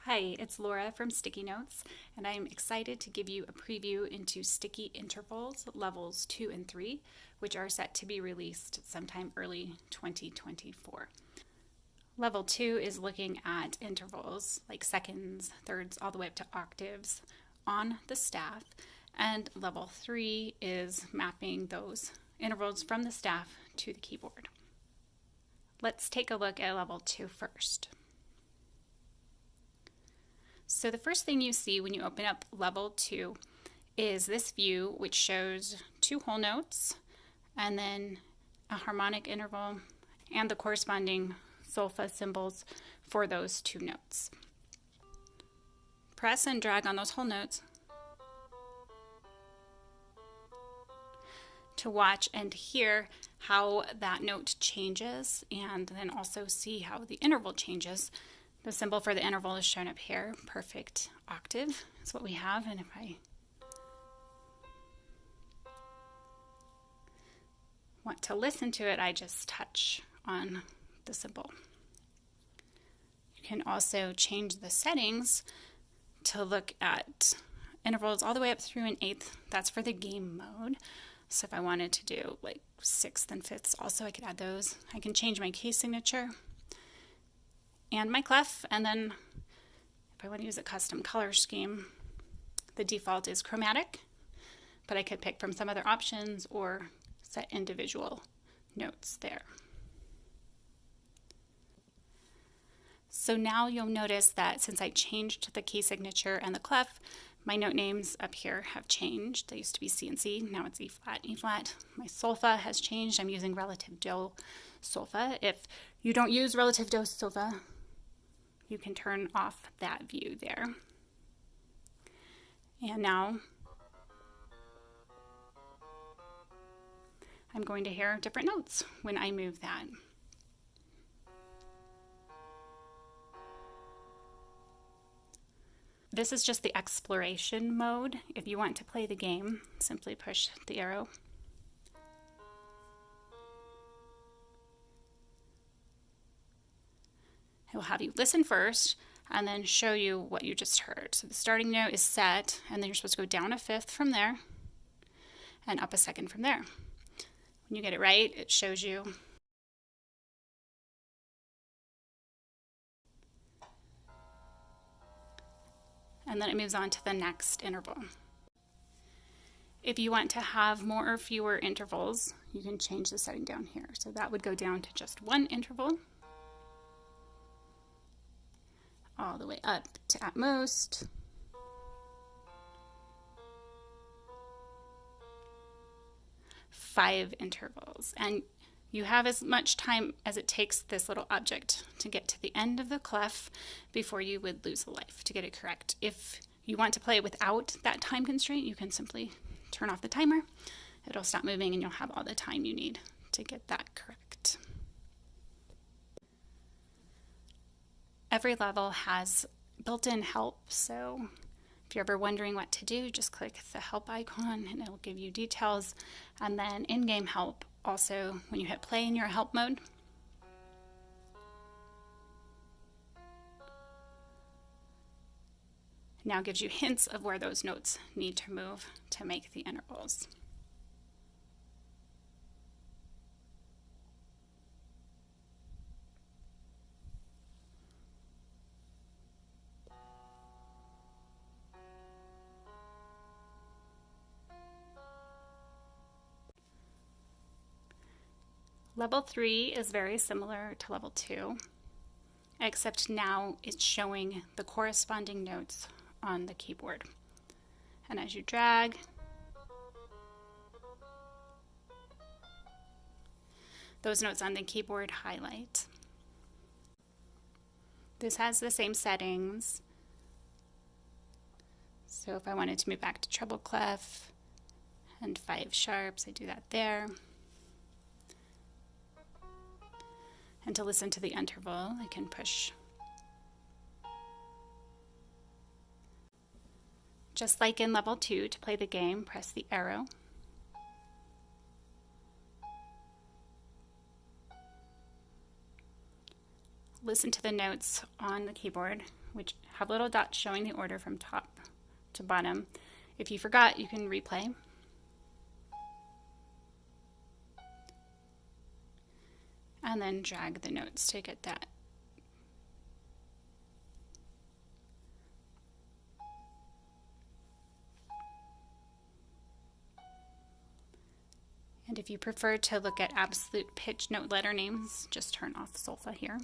Hi, it's Laura from Sticky Notes, and I'm excited to give you a preview into Sticky Intervals levels 2 and 3, which are set to be released sometime early 2024. Level 2 is looking at intervals like seconds, thirds, all the way up to octaves on the staff, and level 3 is mapping those intervals from the staff to the keyboard. Let's take a look at level 2 first. So the first thing you see when you open up level 2 is this view, which shows two whole notes and then a harmonic interval and the corresponding solfa symbols for those two notes. Press and drag on those whole notes to watch and hear how that note changes, and then also see how the interval changes. The symbol for the interval is shown up here. Perfect octave is what we have, and if I want to listen to it, I just touch on the symbol. You can also change the settings to look at intervals all the way up through an eighth. That's for the game mode. So if I wanted to do like sixths and fifths also, I could add those. I can change my key signature and my clef, and then if I want to use a custom color scheme, the default is chromatic, but I could pick from some other options or set individual notes there. So now you'll notice that since I changed the key signature and the clef, my note names up here have changed. They used to be C and C, now it's E flat, E flat. My solfa has changed. I'm using relative do solfa. If you don't use relative do solfa, you can turn off that view there. And now I'm going to hear different notes when I move that. This is just the exploration mode. If you want to play the game, simply push the arrow. It will have you listen first and then show you what you just heard. So the starting note is set, and then you're supposed to go down a fifth from there and up a second from there. When you get it right, it shows you and then it moves on to the next interval. If you want to have more or fewer intervals, you can change the setting down here. So that would go down to just one interval, all the way up to at most five intervals. And you have as much time as it takes this little object to get to the end of the clef before you would lose a life to get it correct. If you want to play without that time constraint, you can simply turn off the timer. It'll stop moving and you'll have all the time you need to get that correct. Every level has built-in help, so if you're ever wondering what to do, just click the help icon and it'll give you details. And then in-game help also, when you hit play in your help mode, now gives you hints of where those notes need to move to make the intervals. Level 3 is very similar to level 2, except now it's showing the corresponding notes on the keyboard. And as you drag, those notes on the keyboard highlight. This has the same settings. So if I wanted to move back to treble clef and 5 sharps, I do that there. And to listen to the interval, I can push. Just like in level 2, to play the game, press the arrow. listen to the notes on the keyboard, which have little dots showing the order from top to bottom. If you forgot, you can replay. And then drag the notes to get that. And if you prefer to look at absolute pitch note letter names, just turn off solfa here.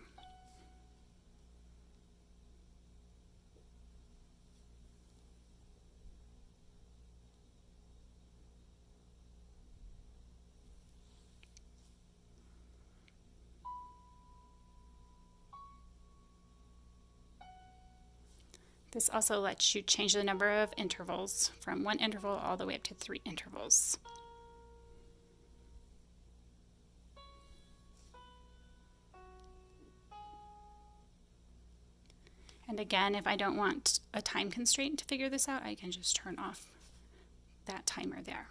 This also lets you change the number of intervals from 1 interval all the way up to 3 intervals. And again, if I don't want a time constraint to figure this out, I can just turn off that timer there.